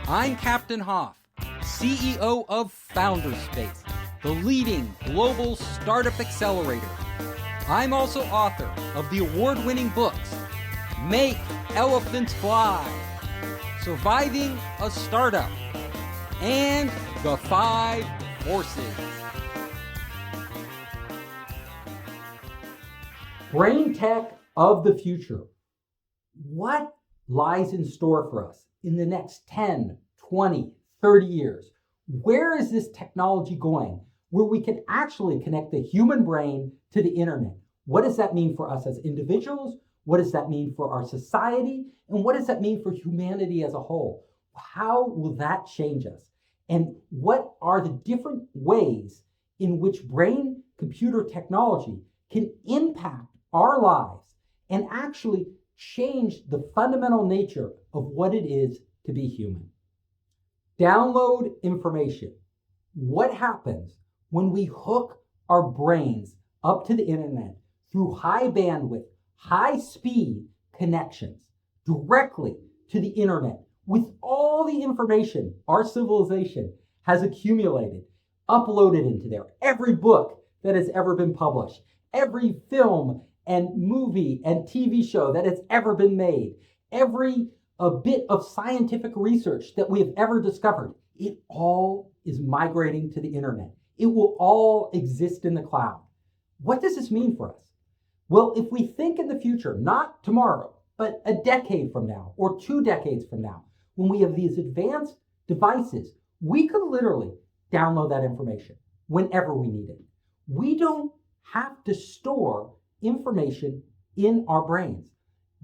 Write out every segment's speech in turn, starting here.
I'm Captain Hoff, CEO of Founderspace, the leading global startup accelerator. I'm also author of the award-winning books, Make Elephants Fly, Surviving a Startup, and The 5 Forces. Brain tech of the future. What lies in store for us in the next 10, 20, 30 years? Where is this technology going where we can actually connect the human brain to the internet? What does that mean for us as individuals? What does that mean for our society? And what does that mean for humanity as a whole? How will that change us? And what are the different ways in which brain-computer technology can impact our lives and actually change the fundamental nature of what it is to be human? Download information. What happens when we hook our brains up to the internet through high bandwidth, high speed connections directly to the internet with all the information our civilization has accumulated, uploaded into there? Every book that has ever been published, every film and movie and TV show that has ever been made, every bit of scientific research that we have ever discovered, it all is migrating to the internet. It will all exist in the cloud. What does this mean for us? Well, if we think in the future, not tomorrow, but a decade from now or 2 decades from now, when we have these advanced devices, we could literally download that information whenever we need it. We don't have to store information in our brains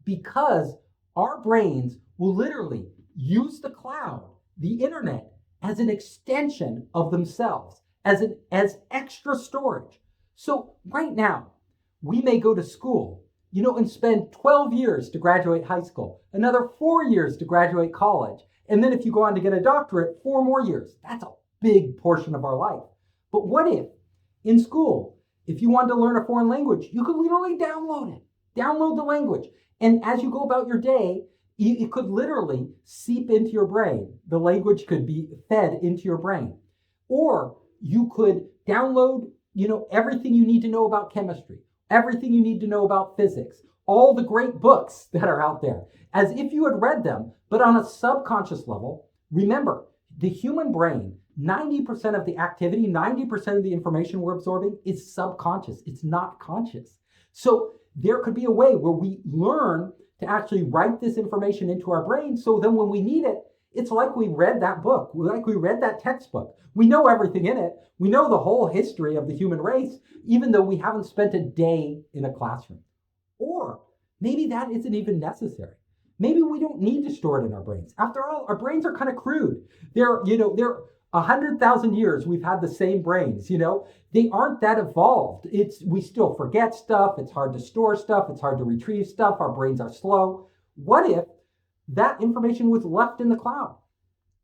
because our brains will literally use the cloud, the internet, as an extension of themselves, as extra storage. So right now, we may go to school, and spend 12 years to graduate high school, another 4 years to graduate college, and then if you go on to get a doctorate, 4 more years. That's a big portion of our life. But what if in school, if you wanted to learn a foreign language, you could literally download it, download the language. And as you go about your day, it could literally seep into your brain. The language could be fed into your brain. Or you could download, everything you need to know about chemistry, everything you need to know about physics, all the great books that are out there, as if you had read them, but on a subconscious level. Remember, the human brain, 90% of the activity, 90% of the information we're absorbing is subconscious. It's not conscious. So there could be a way where we learn to actually write this information into our brain. So then when we need it, it's like we read that book, like we read that textbook. We know everything in it. We know the whole history of the human race, even though we haven't spent a day in a classroom. Or maybe that isn't even necessary. Maybe we don't need to store it in our brains. After all, our brains are kind of crude. They're 100,000 years we've had the same brains, They aren't that evolved. We still forget stuff. It's hard to store stuff. It's hard to retrieve stuff. Our brains are slow. What if that information was left in the cloud?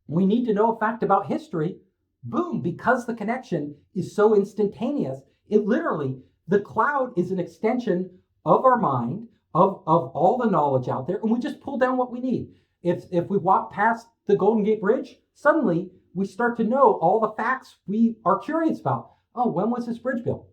We need to know a fact about history. Boom, because the connection is so instantaneous, the cloud is an extension of our mind, of all the knowledge out there, and we just pull down what we need. If we walk past the Golden Gate Bridge, suddenly we start to know all the facts we are curious about. Oh, when was this bridge built?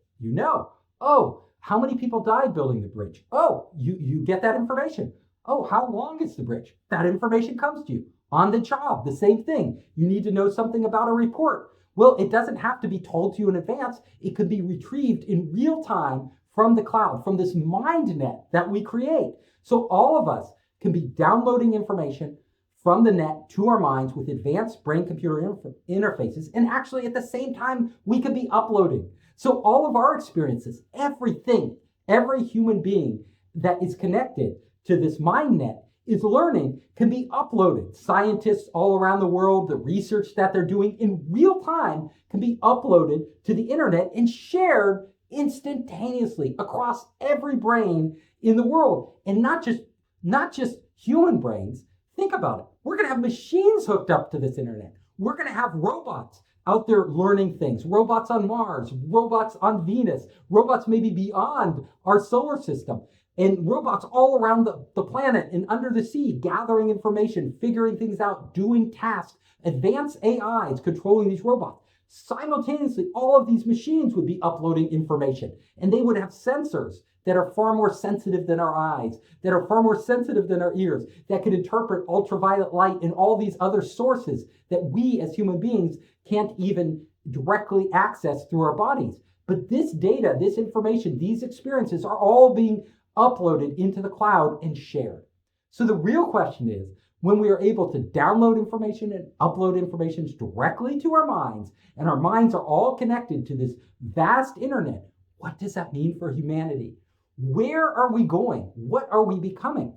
Oh, how many people died building the bridge? Oh, you get that information. Oh, how long is the bridge? That information comes to you. On the job, the same thing. You need to know something about a report. Well, it doesn't have to be told to you in advance. It could be retrieved in real time from the cloud, from this mind net that we create. So all of us can be downloading information from the net to our minds with advanced brain-computer interfaces. And actually at the same time, we could be uploading. So all of our experiences, everything, every human being that is connected to this mind net is learning can be uploaded. Scientists all around the world, the research that they're doing in real time can be uploaded to the internet and shared instantaneously across every brain in the world. And not just human brains. Think about it. We're going to have machines hooked up to this internet. We're going to have robots out there learning things. Robots on Mars, robots on Venus, robots maybe beyond our solar system. and robots all around the planet and under the sea, gathering information, figuring things out, doing tasks, advanced AIs controlling these robots. Simultaneously, all of these machines would be uploading information, and they would have sensors that are far more sensitive than our eyes, that are far more sensitive than our ears, that can interpret ultraviolet light and all these other sources that we as human beings can't even directly access through our bodies. But this data, this information, these experiences are all being uploaded into the cloud and shared. So the real question is, when we are able to download information and upload information directly to our minds, and our minds are all connected to this vast internet, what does that mean for humanity? Where are we going? What are we becoming?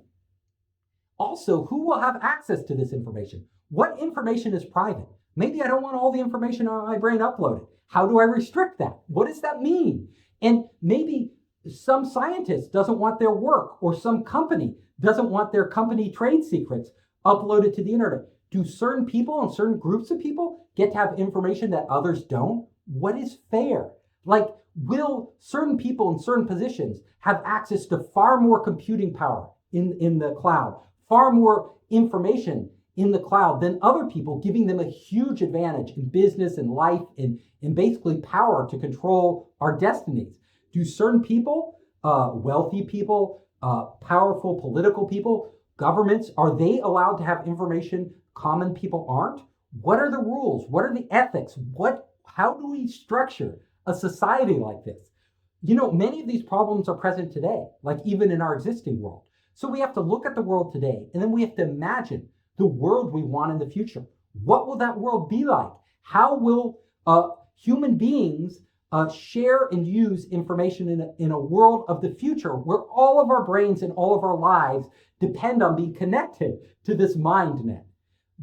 Also, who will have access to this information? What information is private? Maybe I don't want all the information on my brain uploaded. How do I restrict that? What does that mean? And maybe some scientist doesn't want their work, or some company doesn't want their company trade secrets uploaded to the internet. Do certain people and certain groups of people get to have information that others don't? What is fair? Like, will certain people in certain positions have access to far more computing power in the cloud, far more information in the cloud than other people, giving them a huge advantage in business and life and basically power to control our destinies? Do certain people, wealthy people, powerful political people, governments, are they allowed to have information common people aren't? What are the rules? What are the ethics? How do we structure a society like this? You know, many of these problems are present today, like even in our existing world. So we have to look at the world today, and then we have to imagine the world we want in the future. What will that world be like? How will human beings share and use information in a world of the future where all of our brains and all of our lives depend on being connected to this mind net?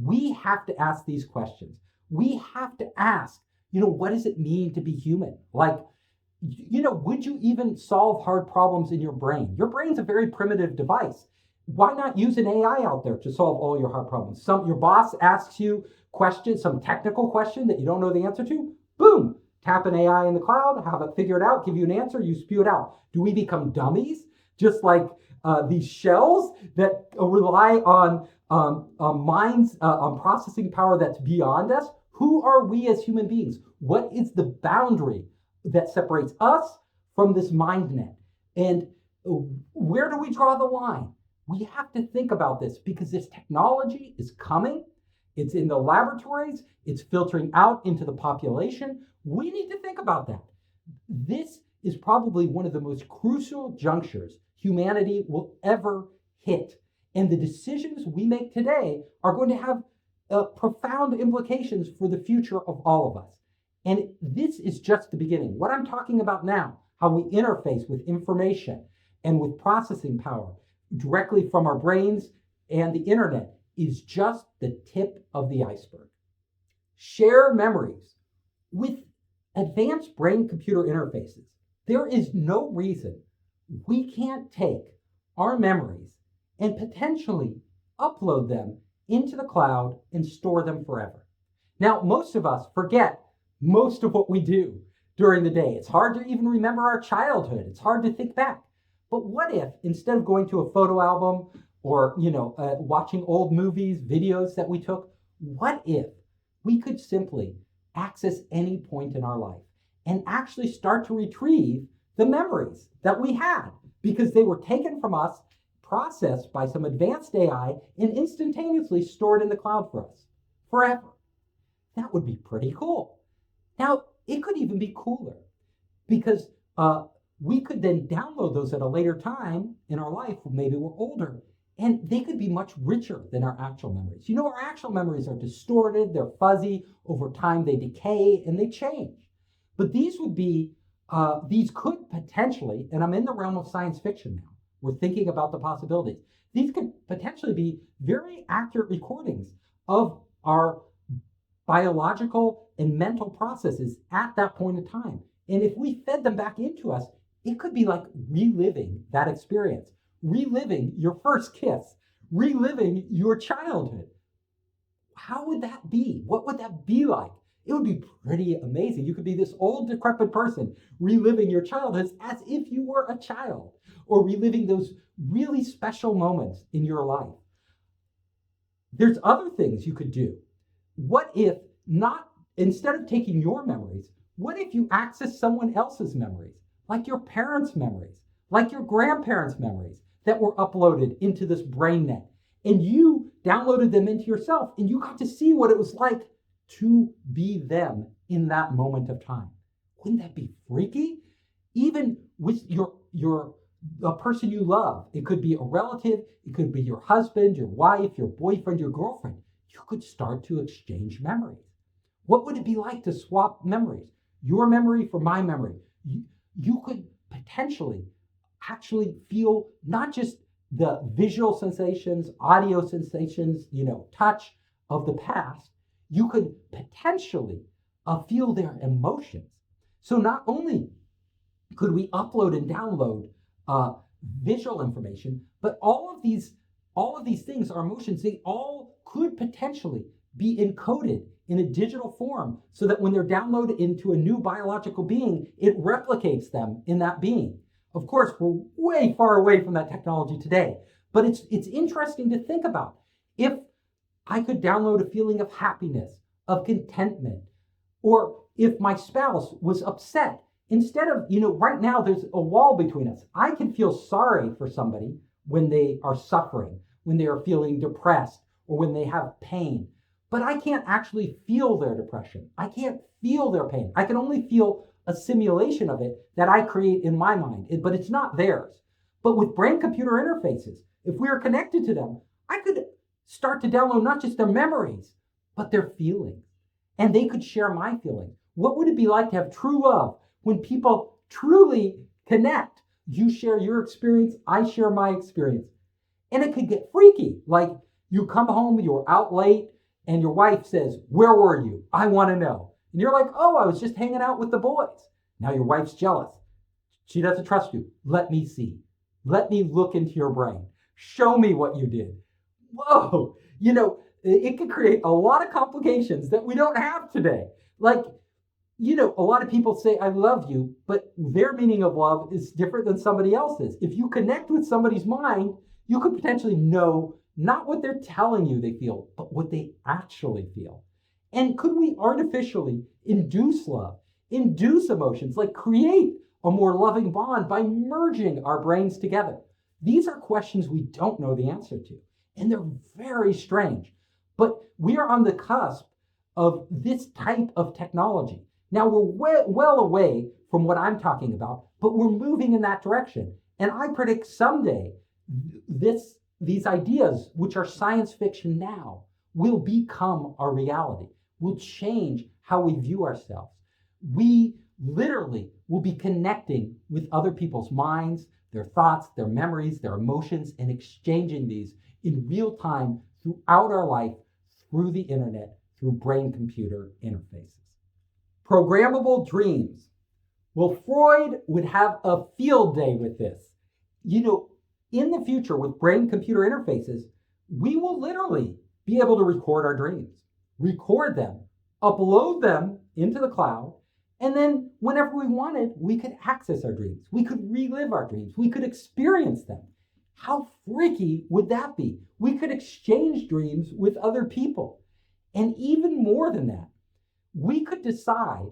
We have to ask these questions. We have to ask, what does it mean to be human? Like, would you even solve hard problems in your brain? Your brain's a very primitive device. Why not use an AI out there to solve all your hard problems? Your boss asks you questions, some technical question that you don't know the answer to, boom, tap an AI in the cloud, have it figure it out, give you an answer, you spew it out. Do we become dummies? Just like these shells that rely on minds, on processing power that's beyond us? Who are we as human beings? What is the boundary that separates us from this mind net? And where do we draw the line? We have to think about this because this technology is coming. It's in the laboratories. It's filtering out into the population. We need to think about that. This is probably one of the most crucial junctures humanity will ever hit. And the decisions we make today are going to have profound implications for the future of all of us. And this is just the beginning. What I'm talking about now, how we interface with information and with processing power directly from our brains and the internet, is just the tip of the iceberg. Share memories with advanced brain-computer interfaces. There is no reason we can't take our memories and potentially upload them into the cloud and store them forever. Now, most of us forget most of what we do during the day. It's hard to even remember our childhood. It's hard to think back. But what if, instead of going to a photo album or watching old movies, videos that we took, what if we could simply access any point in our life and actually start to retrieve the memories that we had because they were taken from us, processed by some advanced AI, and instantaneously stored in the cloud for us forever? That would be pretty cool. Now, it could even be cooler because we could then download those at a later time in our life when maybe we're older, and they could be much richer than our actual memories. Our actual memories are distorted, they're fuzzy, over time they decay and they change. But these could potentially, and I'm in the realm of science fiction now, we're thinking about the possibilities. These could potentially be very accurate recordings of our biological and mental processes at that point in time. And if we fed them back into us, it could be like reliving that experience, reliving your first kiss, reliving your childhood. How would that be? What would that be like? It would be pretty amazing. You could be this old, decrepit person reliving your childhood as if you were a child. or reliving those really special moments in your life. There's other things you could do. What if instead of taking your memories, what if you access someone else's memories, like your parents' memories, like your grandparents' memories that were uploaded into this brain net, and you downloaded them into yourself, and you got to see what it was like to be them in that moment of time? Wouldn't that be freaky? Even with a person you love, it could be a relative, it could be your husband, your wife, your boyfriend, your girlfriend. You could start to exchange memories. What would it be like to swap memories? Your memory for my memory. You could potentially actually feel not just the visual sensations, audio sensations, touch of the past. You could potentially feel their emotions. So not only could we upload and download visual information, but all of these things are emotions. They all could potentially be encoded in a digital form so that when they're downloaded into a new biological being, it replicates them in that being. Of course, we're way far away from that technology today, but it's interesting to think about. If I could download a feeling of happiness, of contentment, or if my spouse was upset, instead of, right now there's a wall between us. I can feel sorry for somebody when they are suffering, when they are feeling depressed, or when they have pain. But I can't actually feel their depression. I can't feel their pain. I can only feel a simulation of it that I create in my mind, but it's not theirs. But with brain-computer interfaces, if we are connected to them, I could start to download not just their memories, but their feelings. And they could share my feelings. What would it be like to have true love when people truly connect? You share your experience, I share my experience. And it could get freaky. Like you come home, you're out late, and your wife says, "Where were you? I want to know." And you're like, "Oh, I was just hanging out with the boys." Now your wife's jealous. She doesn't trust you. Let me see. Let me look into your brain. Show me what you did. Whoa. It could create a lot of complications that we don't have today. Like, a lot of people say, "I love you," but their meaning of love is different than somebody else's. If you connect with somebody's mind, you could potentially know not what they're telling you they feel, but what they actually feel. And could we artificially induce love, induce emotions, like create a more loving bond by merging our brains together? These are questions we don't know the answer to, and they're very strange. But we are on the cusp of this type of technology. Now we're well away from what I'm talking about, but we're moving in that direction. And I predict someday these ideas, which are science fiction now, will become our reality, will change how we view ourselves. We literally will be connecting with other people's minds, their thoughts, their memories, their emotions, and exchanging these in real time throughout our life, through the internet, through brain-computer interfaces. Programmable dreams. Well, Freud would have a field day with this. In the future with brain-computer interfaces, we will literally be able to record our dreams, record them, upload them into the cloud, and then whenever we wanted, we could access our dreams. We could relive our dreams. We could experience them. How freaky would that be? We could exchange dreams with other people. And even more than that, we could decide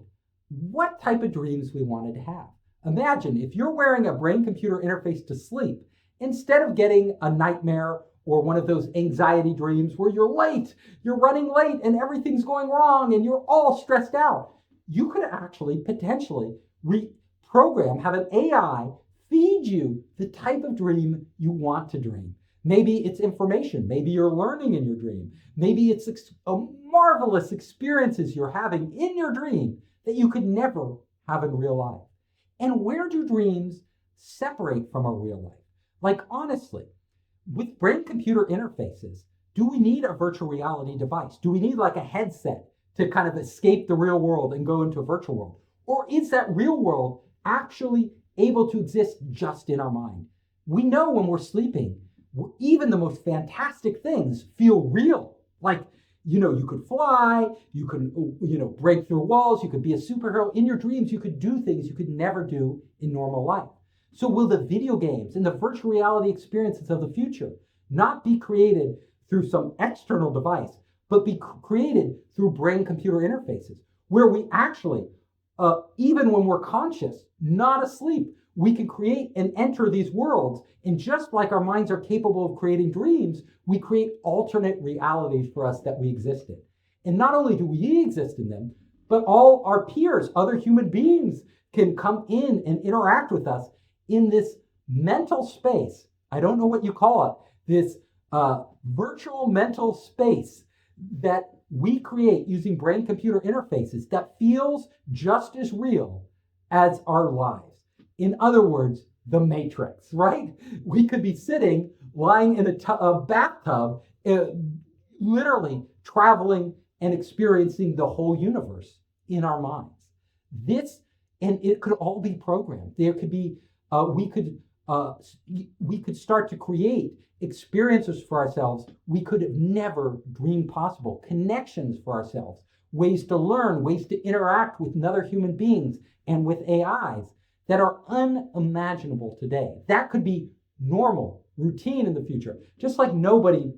what type of dreams we wanted to have. Imagine if you're wearing a brain-computer interface to sleep, instead of getting a nightmare or one of those anxiety dreams where you're late, you're running late and everything's going wrong and you're all stressed out, you could actually potentially have an AI feed you the type of dream you want to dream. Maybe it's information. Maybe you're learning in your dream. Maybe it's marvelous experiences you're having in your dream that you could never have in real life. And where do dreams separate from our real life? Like, honestly, with brain-computer interfaces, do we need a virtual reality device? Do we need like a headset to kind of escape the real world and go into a virtual world? Or is that real world actually able to exist just in our mind? We know when we're sleeping, even the most fantastic things feel real. Like, you could fly, you could, break through walls, you could be a superhero. In your dreams, you could do things you could never do in normal life. So will the video games and the virtual reality experiences of the future not be created through some external device, but be created through brain-computer interfaces, where we actually, even when we're conscious, not asleep, we can create and enter these worlds. And just like our minds are capable of creating dreams, we create alternate realities for us that we exist in. And not only do we exist in them, but all our peers, other human beings, can come in and interact with us in this mental space. I don't know what you call it, this virtual mental space that we create using brain-computer interfaces that feels just as real as our lives. In other words, the Matrix, right? We could be sitting, lying in a bathtub, literally traveling and experiencing the whole universe in our minds. And it could all be programmed. There could be, we could start to create experiences for ourselves we could have never dreamed possible, connections for ourselves, ways to learn, ways to interact with other human beings and with AIs that are unimaginable today. That could be normal, routine in the future. Just like nobody,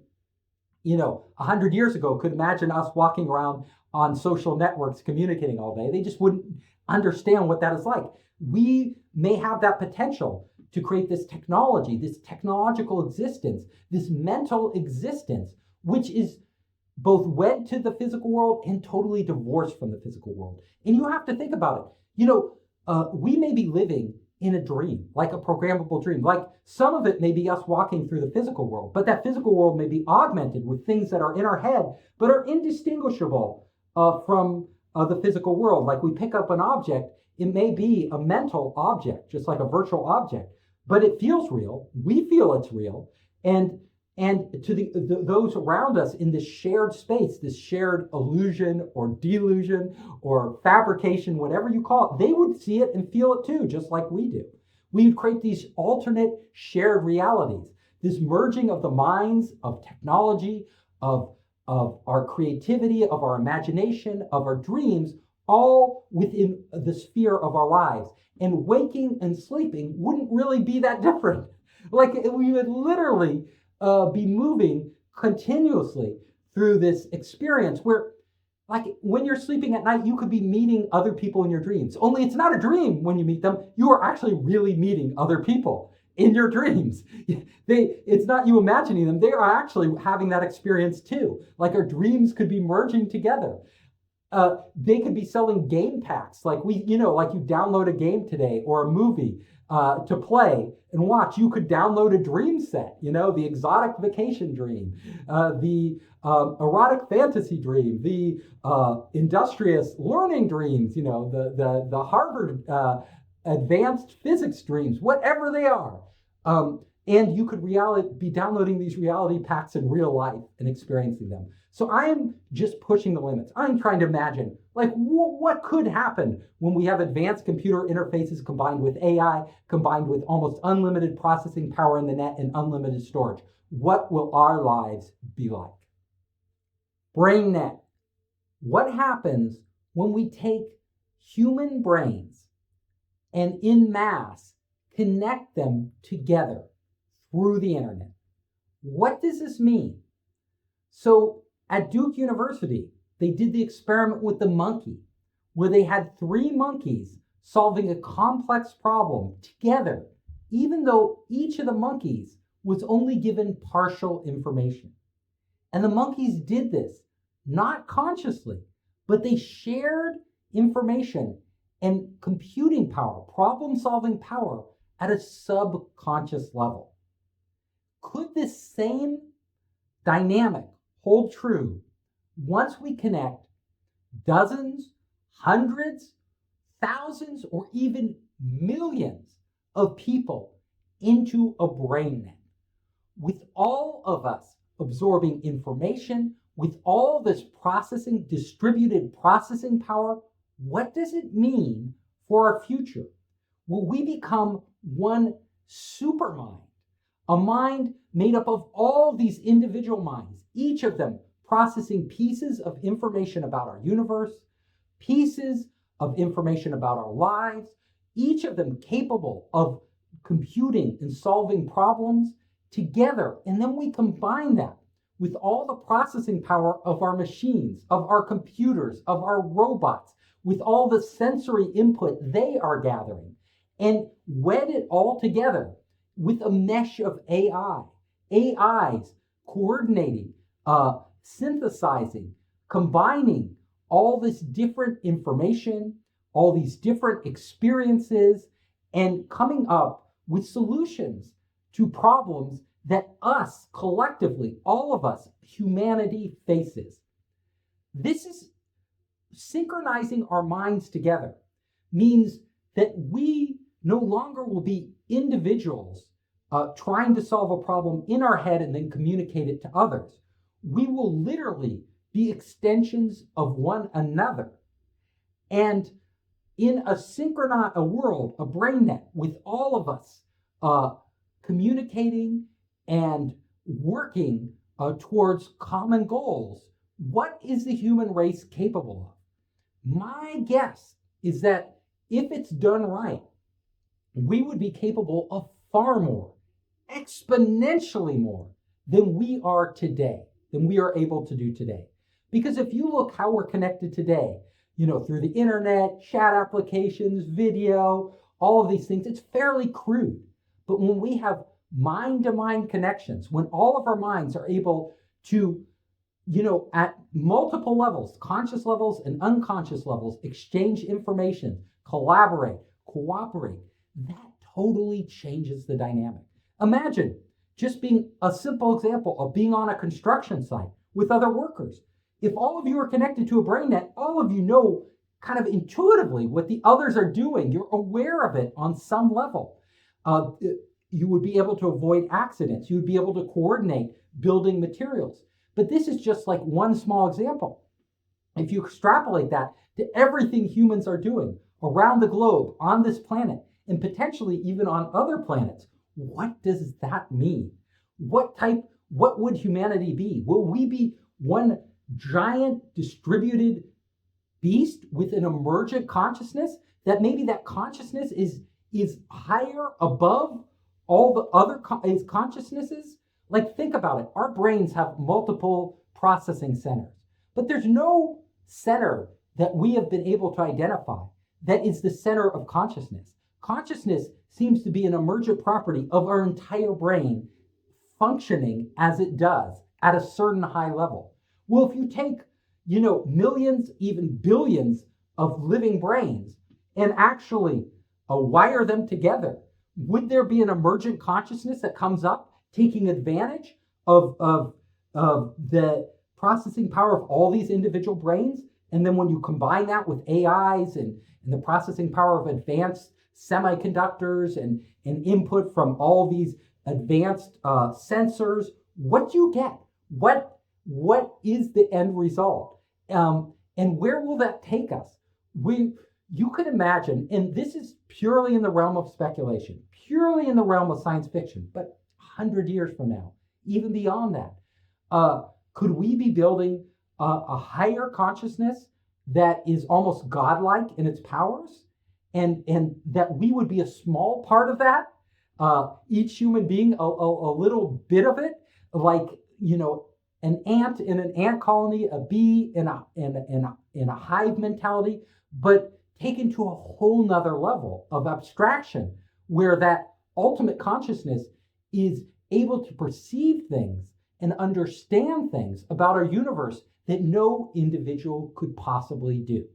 100 years ago could imagine us walking around on social networks communicating all day. They just wouldn't understand what that is like. We may have that potential to create this technology, this technological existence, this mental existence, which is both wed to the physical world and totally divorced from the physical world. And you have to think about it. We may be living in a dream, like a programmable dream. Like some of it may be us walking through the physical world, but that physical world may be augmented with things that are in our head, but are indistinguishable from the physical world. Like we pick up an object, it may be a mental object, just like a virtual object, but it feels real. We feel it's real. And to those around us in this shared space, this shared illusion or delusion or fabrication, whatever you call it, they would see it and feel it too, just like we do. We would create these alternate shared realities, this merging of the minds, of technology, of our creativity, of our imagination, of our dreams, all within the sphere of our lives. And waking and sleeping wouldn't really be that different. Like we would literally be moving continuously through this experience where, like, when you're sleeping at night, you could be meeting other people in your dreams. Only it's not a dream when you meet them. You are actually really meeting other people in your dreams. It's not you imagining them. They are actually having that experience too. Like our dreams could be merging together. They could be selling game packs, like like you download a game today or a movie to play and watch. You could download a dream set, the exotic vacation dream, the erotic fantasy dream, the industrious learning dreams, the Harvard advanced physics dreams, whatever they are. And you could be downloading these reality packs in real life and experiencing them. So I am just pushing the limits. I'm trying to imagine, like, what could happen when we have advanced computer interfaces combined with AI, combined with almost unlimited processing power in the net and unlimited storage. What will our lives be like? BrainNet. What happens when we take human brains and in mass connect them together through the internet? What does this mean? So at Duke University, they did the experiment with the monkey, where they had 3 monkeys solving a complex problem together, even though each of the monkeys was only given partial information. And the monkeys did this, not consciously, but they shared information and computing power, problem-solving power at a subconscious level. Could this same dynamic hold true once we connect dozens, hundreds, thousands, or even millions of people into a brain net? With all of us absorbing information, with all this distributed processing power, what does it mean for our future? Will we become one supermind? A mind made up of all these individual minds, each of them processing pieces of information about our universe, pieces of information about our lives, each of them capable of computing and solving problems together. And then we combine that with all the processing power of our machines, of our computers, of our robots, with all the sensory input they are gathering, and wed it all together with a mesh of AIs coordinating, synthesizing, combining all this different information, all these different experiences, and coming up with solutions to problems that us collectively, all of us, humanity faces. This is synchronizing our minds together, means that we no longer will be individuals trying to solve a problem in our head and then communicate it to others. We will literally be extensions of one another. And in a synchronized world, a brain net with all of us communicating and working towards common goals, what is the human race capable of? My guess is that if it's done right, we would be capable of far more, exponentially more than we are today, than we are able to do today. Because if you look how we're connected today, through the internet, chat applications, video, all of these things, it's fairly crude. But when we have mind-to-mind connections, when all of our minds are able to, at multiple levels, conscious levels and unconscious levels, exchange information, collaborate, cooperate, that totally changes the dynamic. Imagine just being a simple example of being on a construction site with other workers. If all of you are connected to a brain net, all of you know kind of intuitively what the others are doing. You're aware of it on some level. You would be able to avoid accidents. You would be able to coordinate building materials. But this is just like one small example. If you extrapolate that to everything humans are doing around the globe, on this planet, and potentially even on other planets, what does that mean? What would humanity be? Will we be one giant distributed beast with an emergent consciousness that maybe that consciousness is higher above all the other consciousnesses? Like, think about it. Our brains have multiple processing centers, but there's no center that we have been able to identify that is the center of consciousness. Consciousness seems to be an emergent property of our entire brain functioning as it does at a certain high level. Well, if you take, millions, even billions of living brains and actually wire them together, would there be an emergent consciousness that comes up taking advantage of the processing power of all these individual brains? And then when you combine that with AIs and the processing power of advanced semiconductors and input from all these advanced sensors, what do you get? What is the end result? And where will that take us? You could imagine, and this is purely in the realm of speculation, purely in the realm of science fiction, but 100 years from now, even beyond that, could we be building a higher consciousness that is almost godlike in its powers? And that we would be a small part of that, each human being a little bit of it, like, an ant in an ant colony, a bee in a hive mentality, but taken to a whole nother level of abstraction, where that ultimate consciousness is able to perceive things and understand things about our universe that no individual could possibly do.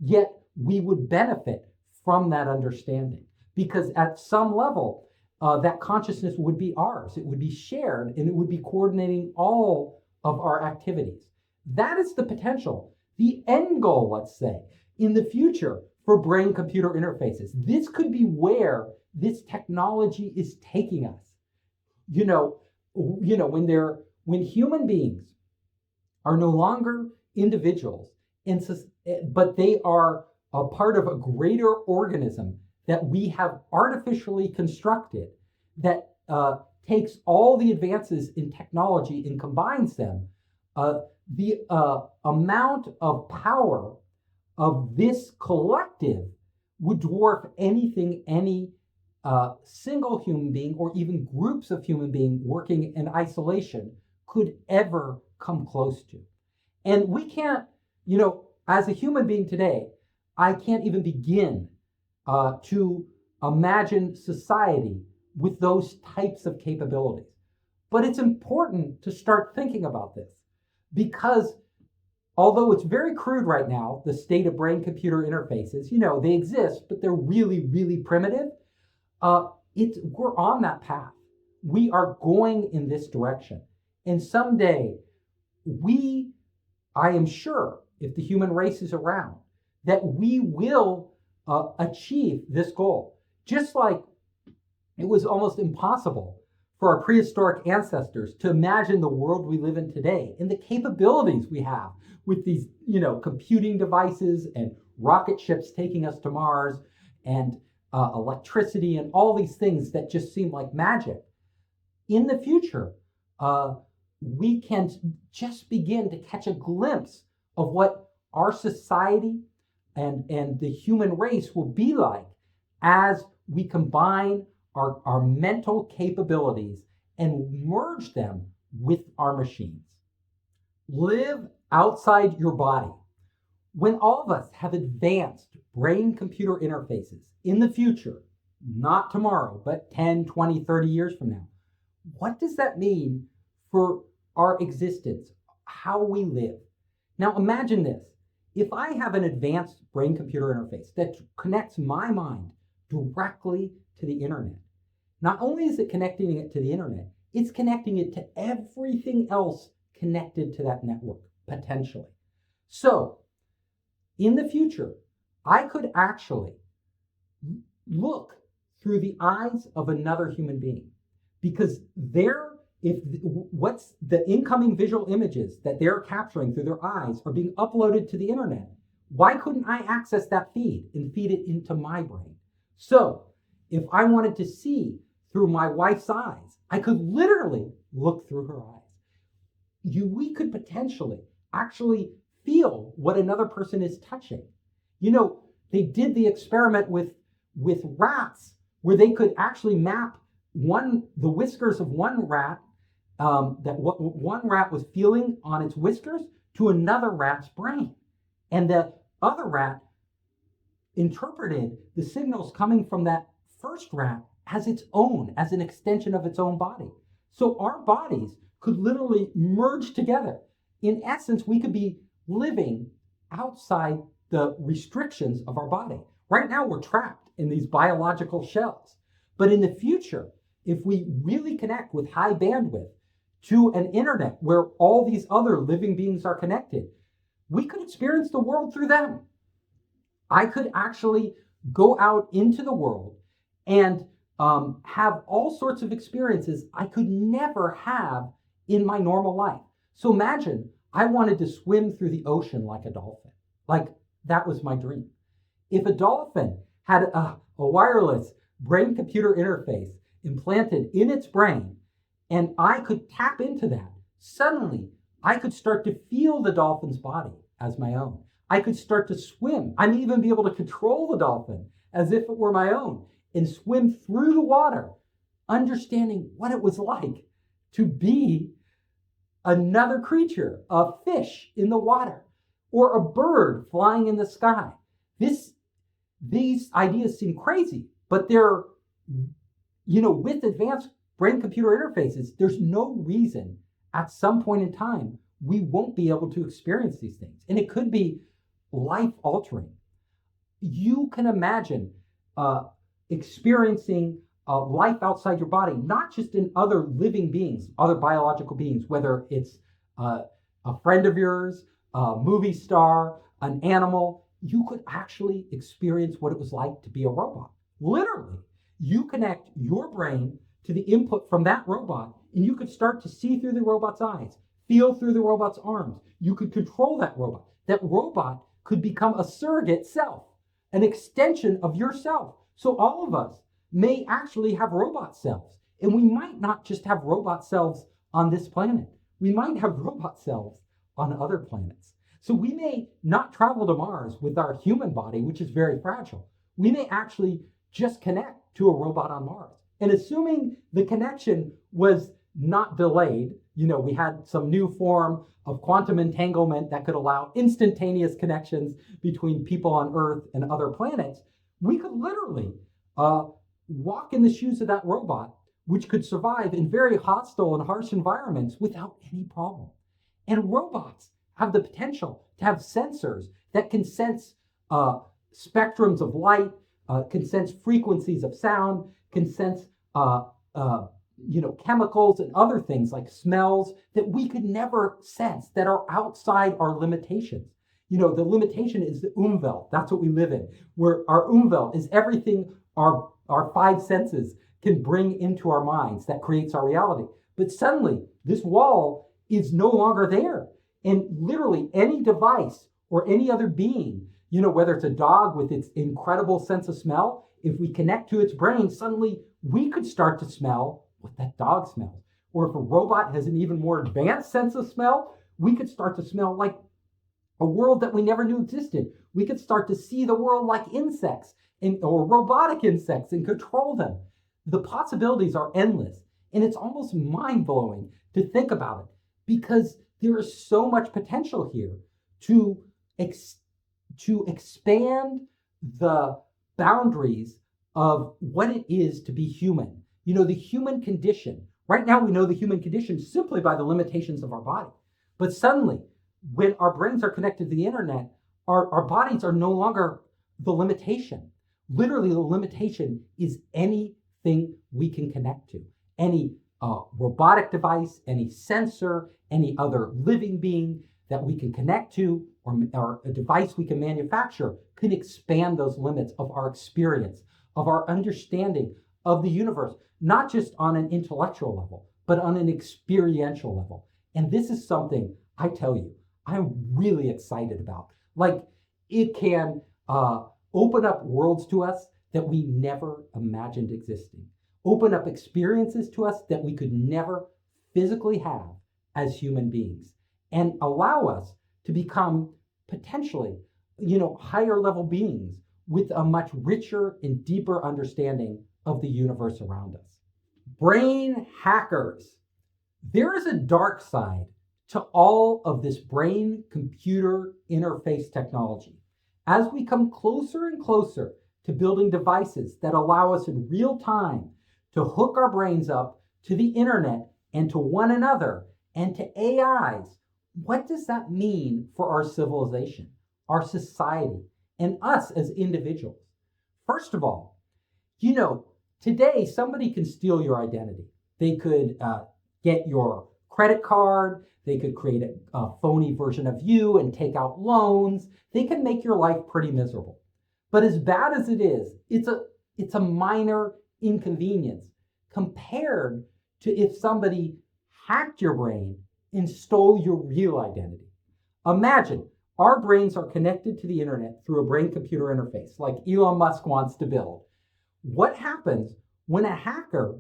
Yet we would benefit from that understanding, because at some level, that consciousness would be ours. It would be shared, and it would be coordinating all of our activities. That is the potential, the end goal, let's say, in the future for brain-computer interfaces. This could be where this technology is taking us. When human beings are no longer individuals, but they are a part of a greater organism that we have artificially constructed, that takes all the advances in technology and combines them, the amount of power of this collective would dwarf anything any a single human being or even groups of human beings working in isolation could ever come close to. And we can't, as a human being today, I can't even begin to imagine society with those types of capabilities. But it's important to start thinking about this because although it's very crude right now, the state of brain-computer interfaces, they exist, but they're really, really primitive. We're on that path. We are going in this direction. And someday, I am sure, if the human race is around, that we will achieve this goal. Just like it was almost impossible for our prehistoric ancestors to imagine the world we live in today and the capabilities we have with these, computing devices and rocket ships taking us to Mars and electricity and all these things that just seem like magic. In the future, we can just begin to catch a glimpse of what our society and the human race will be like as we combine our mental capabilities and merge them with our machines. Live outside your body. When all of us have advanced brain-computer interfaces in the future, not tomorrow, but 10, 20, 30 years from now, what does that mean for our existence, how we live? Now imagine this. If I have an advanced brain-computer interface that connects my mind directly to the internet, not only is it connecting it to the internet, it's connecting it to everything else connected to that network, potentially. So, in the future, I could actually look through the eyes of another human being because what's the incoming visual images that they're capturing through their eyes are being uploaded to the internet. Why couldn't I access that feed and feed it into my brain? So, if I wanted to see through my wife's eyes, I could literally look through her eyes. We could potentially actually feel what another person is touching. They did the experiment with rats where they could actually map the whiskers of one rat that what one rat was feeling on its whiskers to another rat's brain. And the other rat interpreted the signals coming from that first rat as an extension of its own body. So our bodies could literally merge together. In essence, we could be living outside the restrictions of our body. Right now, we're trapped in these biological shells. But in the future, if we really connect with high bandwidth to an internet where all these other living beings are connected, we could experience the world through them. I could actually go out into the world and have all sorts of experiences I could never have in my normal life. So imagine I wanted to swim through the ocean like a dolphin. Like that was my dream. If a dolphin had a wireless brain-computer interface implanted in its brain and I could tap into that, suddenly I could start to feel the dolphin's body as my own. I could start to swim. I may even be able to control the dolphin as if it were my own and swim through the water, understanding what it was like to be another creature, a fish in the water, or a bird flying in the sky. These ideas seem crazy, but they're, with advanced brain-computer interfaces, there's no reason at some point in time we won't be able to experience these things. And it could be life-altering. You can imagine experiencing life outside your body, not just in other living beings, other biological beings, whether it's a friend of yours, a movie star, an animal. You could actually experience what it was like to be a robot. Literally, you connect your brain to the input from that robot, and you could start to see through the robot's eyes, feel through the robot's arms. You could control that robot. That robot could become a surrogate self, an extension of yourself. So all of us may actually have robot selves. And we might not just have robot selves on this planet. We might have robot selves on other planets. So we may not travel to Mars with our human body, which is very fragile. We may actually just connect to a robot on Mars. And assuming the connection was not delayed, we had some new form of quantum entanglement that could allow instantaneous connections between people on Earth and other planets, we could literally walk in the shoes of that robot, which could survive in very hostile and harsh environments without any problem. And robots have the potential to have sensors that can sense spectrums of light, can sense frequencies of sound, can sense chemicals and other things like smells that we could never sense, that are outside our limitations. The limitation is the Umwelt. That's what we live in, where our Umwelt is everything our five senses can bring into our minds that creates our reality. But suddenly, this wall is no longer there. And literally any device or any other being, whether it's a dog with its incredible sense of smell, if we connect to its brain, suddenly we could start to smell what that dog smells. Or if a robot has an even more advanced sense of smell, we could start to smell like a world that we never knew existed. We could start to see the world like insects or robotic insects and control them. The possibilities are endless. And it's almost mind-blowing to think about it, because there is so much potential here to expand the boundaries of what it is to be human. The human condition. Right now, we know the human condition simply by the limitations of our body. But suddenly, when our brains are connected to the internet, our bodies are no longer the limitation. Literally, the limitation is anything we can connect to. Any robotic device, any sensor, any other living being that we can connect to, or a device we can manufacture, can expand those limits of our experience, of our understanding of the universe, not just on an intellectual level, but on an experiential level. And this is something, I tell you, I'm really excited about. Like, it can open up worlds to us that we never imagined existing. Open up experiences to us that we could never physically have as human beings, and allow us to become potentially, higher level beings with a much richer and deeper understanding of the universe around us. Brain hackers. There is a dark side to all of this brain-computer interface technology. As we come closer and closer to building devices that allow us in real time to hook our brains up to the internet and to one another and to AIs, what does that mean for our civilization, our society, and us as individuals? First of all, today somebody can steal your identity. They could get your credit card. They could create a phony version of you and take out loans. They can make your life pretty miserable. But as bad as it is, it's a minor inconvenience compared to if somebody hacked your brain and stole your real identity. Imagine our brains are connected to the internet through a brain-computer interface like Elon Musk wants to build. What happens when a hacker,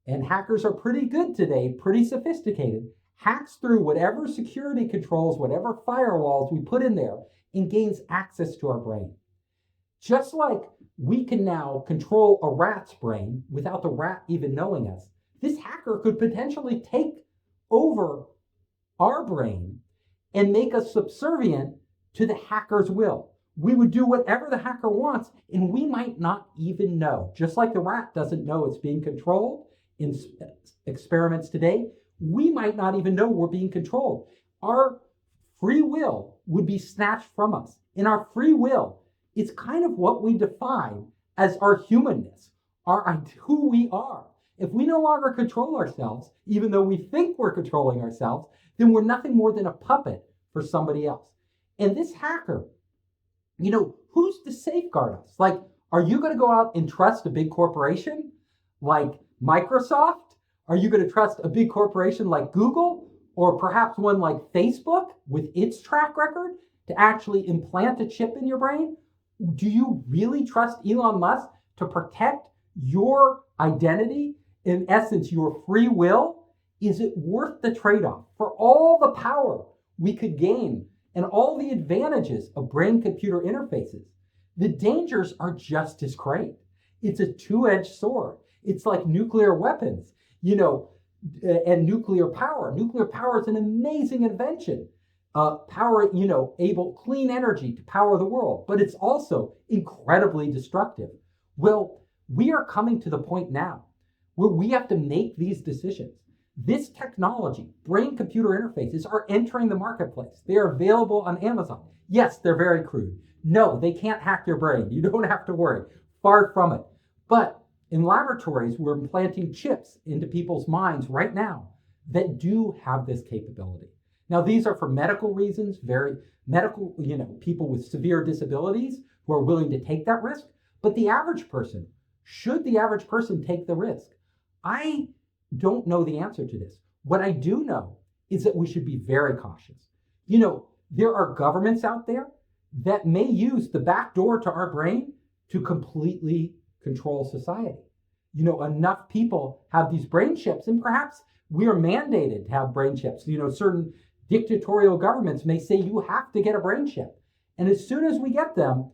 and hackers are pretty good today, pretty sophisticated, hacks through whatever security controls, whatever firewalls we put in there, and gains access to our brain? Just like we can now control a rat's brain without the rat even knowing us, this hacker could potentially take over our brain and make us subservient to the hacker's will. We would do whatever the hacker wants, and we might not even know. Just like the rat doesn't know it's being controlled in experiments today, we might not even know we're being controlled. Our free will would be snatched from us. And our free will is kind of what we define as our humanness, who we are. If we no longer control ourselves, even though we think we're controlling ourselves, then we're nothing more than a puppet for somebody else. And this hacker, who's to safeguard us? Like, are you going to go out and trust a big corporation like Microsoft? Are you going to trust a big corporation like Google, or perhaps one like Facebook with its track record to actually implant a chip in your brain? Do you really trust Elon Musk to protect your identity, in essence, your free will? Is it worth the trade-off for all the power we could gain and all the advantages of brain-computer interfaces? The dangers are just as great. It's a two-edged sword. It's like nuclear weapons, and nuclear power. Nuclear power is an amazing invention. Power, clean energy to power the world, but it's also incredibly destructive. Well, we are coming to the point now where we have to make these decisions. This technology, brain-computer interfaces, are entering the marketplace. They are available on Amazon. Yes, they're very crude. No, they can't hack your brain. You don't have to worry. Far from it. But in laboratories, we're implanting chips into people's minds right now that do have this capability. Now, these are for medical reasons, very medical, people with severe disabilities who are willing to take that risk. But the average person, should the average person take the risk? I don't know the answer to this. What I do know is that we should be very cautious. There are governments out there that may use the back door to our brain to completely control society. Enough people have these brain chips, and perhaps we are mandated to have brain chips. Certain dictatorial governments may say you have to get a brain chip. And as soon as we get them,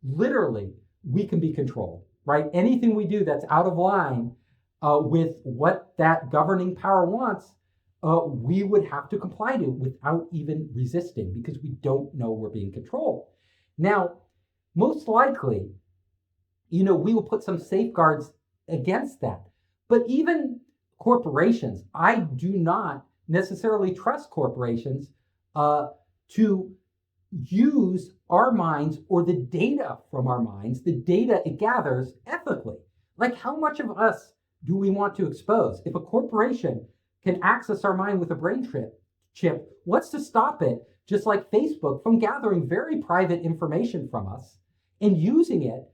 literally we can be controlled, right? Anything we do that's out of line with what that governing power wants, we would have to comply to without even resisting, because we don't know we're being controlled. Now, most likely, we will put some safeguards against that. But even corporations, I do not necessarily trust corporations to use our minds or the data from our minds, the data it gathers, ethically. Like, how much of us do we want to expose? If a corporation can access our mind with a brain chip, what's to stop it, just like Facebook, from gathering very private information from us and using it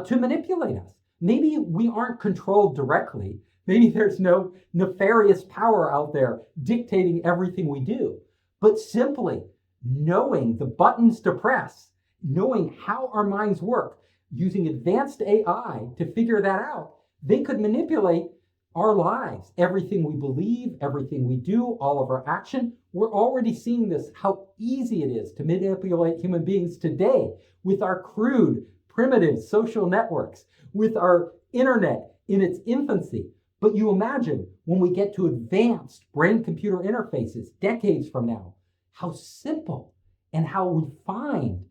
to manipulate us? Maybe we aren't controlled directly. Maybe there's no nefarious power out there dictating everything we do. But simply knowing the buttons to press, knowing how our minds work, using advanced AI to figure that out, they could manipulate our lives, everything we believe, everything we do, all of our action. We're already seeing this, how easy it is to manipulate human beings today with our crude, primitive social networks, with our internet in its infancy. But you imagine when we get to advanced brain-computer interfaces decades from now, how simple and how refined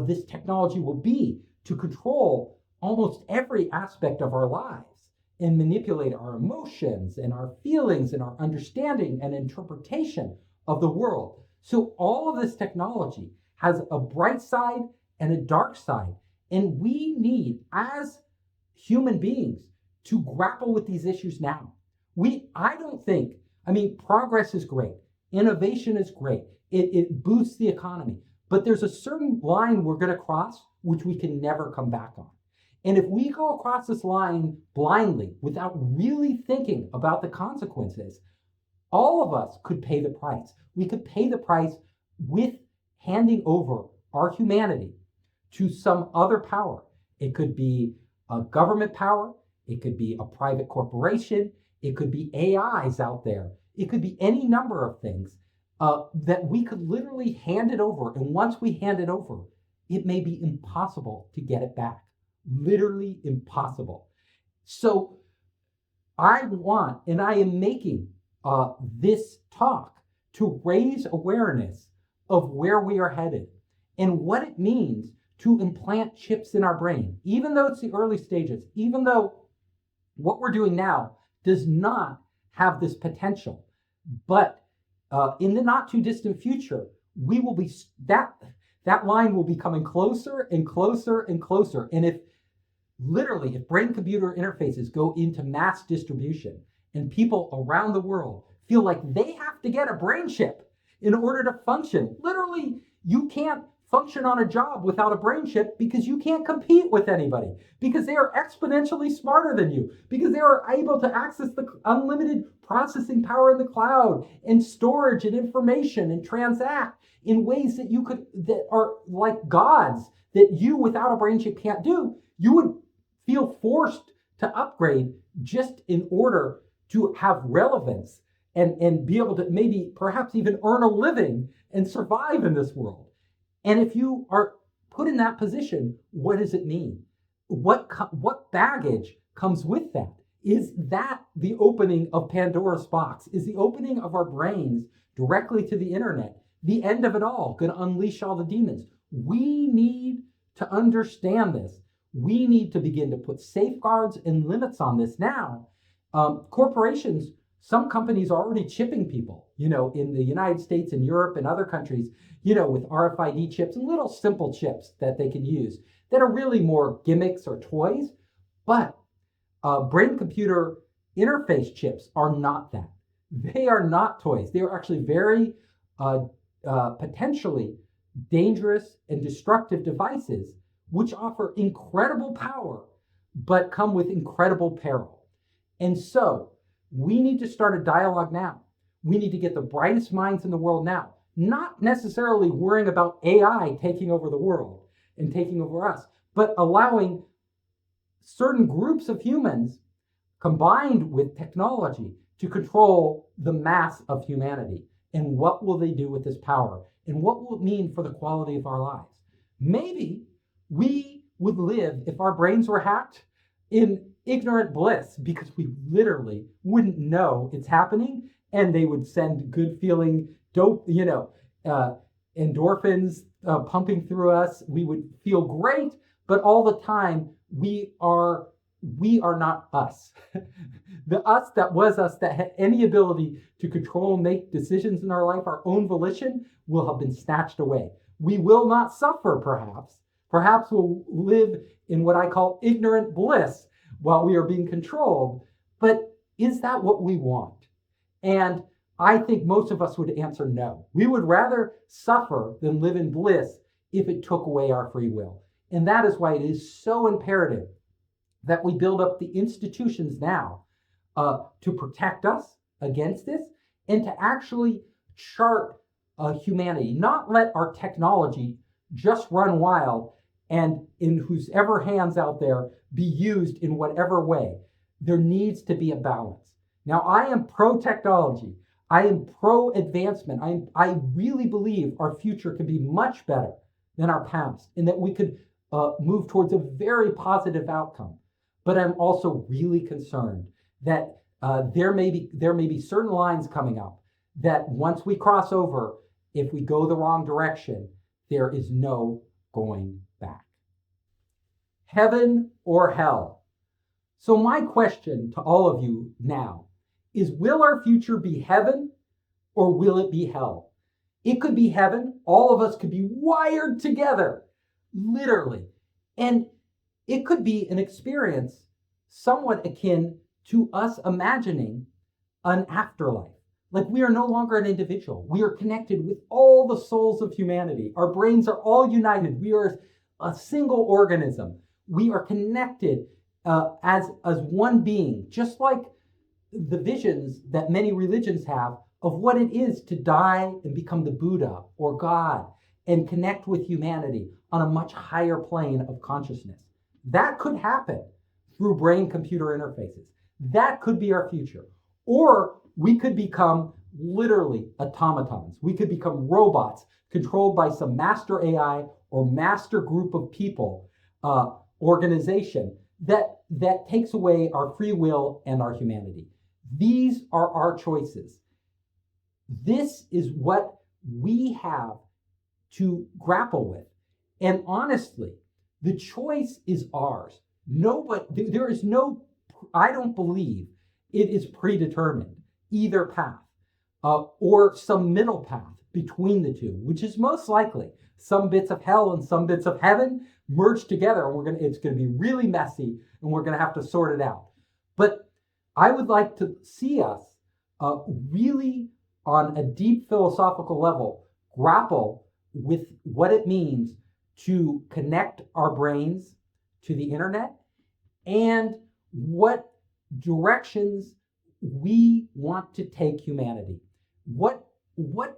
this technology will be to control almost every aspect of our lives and manipulate our emotions and our feelings and our understanding and interpretation of the world. So all of this technology has a bright side and a dark side. And we need, as human beings, to grapple with these issues now. Progress is great. Innovation is great. It boosts the economy. But there's a certain line we're going to cross, which we can never come back on. And if we go across this line blindly, without really thinking about the consequences, all of us could pay the price. We could pay the price with handing over our humanity to some other power. It could be a government power. It could be a private corporation. It could be AIs out there. It could be any number of things that we could literally hand it over. And once we hand it over, it may be impossible to get it back. Literally impossible. So I am making this talk to raise awareness of where we are headed and what it means to implant chips in our brain, even though it's the early stages, even though what we're doing now does not have this potential. But in the not too distant future, we will be that line will be coming closer and closer and closer. And if brain-computer interfaces go into mass distribution and people around the world feel like they have to get a brain chip in order to function, literally, you can't function on a job without a brain chip because you can't compete with anybody, because they are exponentially smarter than you, because they are able to access the unlimited processing power in the cloud and storage and information and transact in ways that are like gods, that you without a brain chip can't do. You would feel forced to upgrade just in order to have relevance and be able to maybe perhaps even earn a living and survive in this world. And if you are put in that position, what does it mean? what baggage comes with that? Is that the opening of Pandora's box? Is the opening of our brains directly to the internet the end of it all, going to unleash all the demons? We need to understand this. We need to begin to put safeguards and limits on this now. Corporations, some companies are already chipping people, in the United States and Europe and other countries, with RFID chips and little simple chips that they can use that are really more gimmicks or toys. But brain-computer interface chips are not that. They are not toys. They are actually very potentially dangerous and destructive devices, which offer incredible power, but come with incredible peril. And so we need to start a dialogue now. We need to get the brightest minds in the world now, not necessarily worrying about AI taking over the world and taking over us, but allowing certain groups of humans combined with technology to control the mass of humanity. And what will they do with this power? And what will it mean for the quality of our lives? Maybe we would live, if our brains were hacked, in ignorant bliss, because we literally wouldn't know it's happening, and they would send good feeling endorphins pumping through us. We would feel great, but all the time we are not us. The us that was us, that had any ability to control and make decisions in our life, our own volition, will have been snatched away. We will not suffer, perhaps. Perhaps we'll live in what I call ignorant bliss while we are being controlled. But is that what we want? And I think most of us would answer no. We would rather suffer than live in bliss if it took away our free will. And that is why it is so imperative that we build up the institutions now to protect us against this, and to actually chart humanity, not let our technology just run wild and in whosever hands out there be used in whatever way. There needs to be a balance. Now, I am pro-technology. I am pro-advancement. I really believe our future could be much better than our past, and that we could move towards a very positive outcome. But I'm also really concerned that there may be certain lines coming up that once we cross over, if we go the wrong direction, there is no going back. Heaven or hell? So my question to all of you now is, will our future be heaven or will it be hell? It could be heaven. All of us could be wired together, literally. And it could be an experience somewhat akin to us imagining an afterlife. Like, we are no longer an individual. We are connected with all the souls of humanity. Our brains are all united. We are a single organism. We are connected as one being, just like the visions that many religions have of what it is to die and become the Buddha or God and connect with humanity on a much higher plane of consciousness. That could happen through brain-computer interfaces. That could be our future. Or we could become literally automatons. We could become robots controlled by some master AI or master group of people, organization that takes away our free will and our humanity. These are our choices. This is what we have to grapple with. And honestly, the choice is ours. There is no, I don't believe it is predetermined, either path, or some middle path between the two, which is most likely some bits of hell and some bits of heaven merged together, and it's going to be really messy, and we're going to have to sort it out. But I would like to see us really, on a deep philosophical level, grapple with what it means to connect our brains to the internet and what directions we want to take humanity. What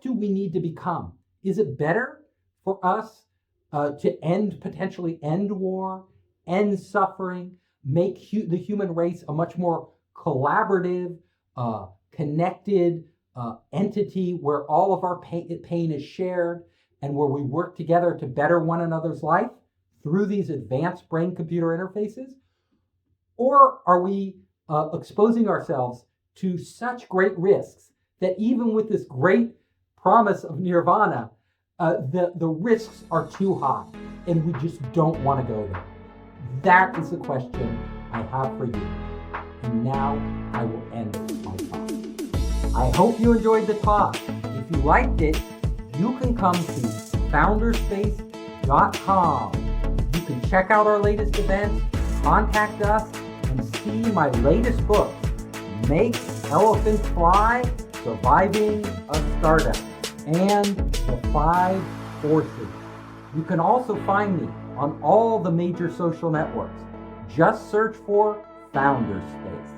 do we need to become? Is it better for us to potentially end war, end suffering, make the human race a much more collaborative, connected entity where all of our pain is shared and where we work together to better one another's life? through these advanced brain-computer interfaces? Or are we exposing ourselves to such great risks that even with this great promise of nirvana, the risks are too high and we just don't want to go there? That is the question I have for you. And now I will end my talk. I hope you enjoyed the talk. If you liked it, you can come to founderspace.com. You can check out our latest events, contact us, and see my latest book, Make Elephants Fly, Surviving a Startup, and The 5 Forces. You can also find me on all the major social networks. Just search for Founderspace.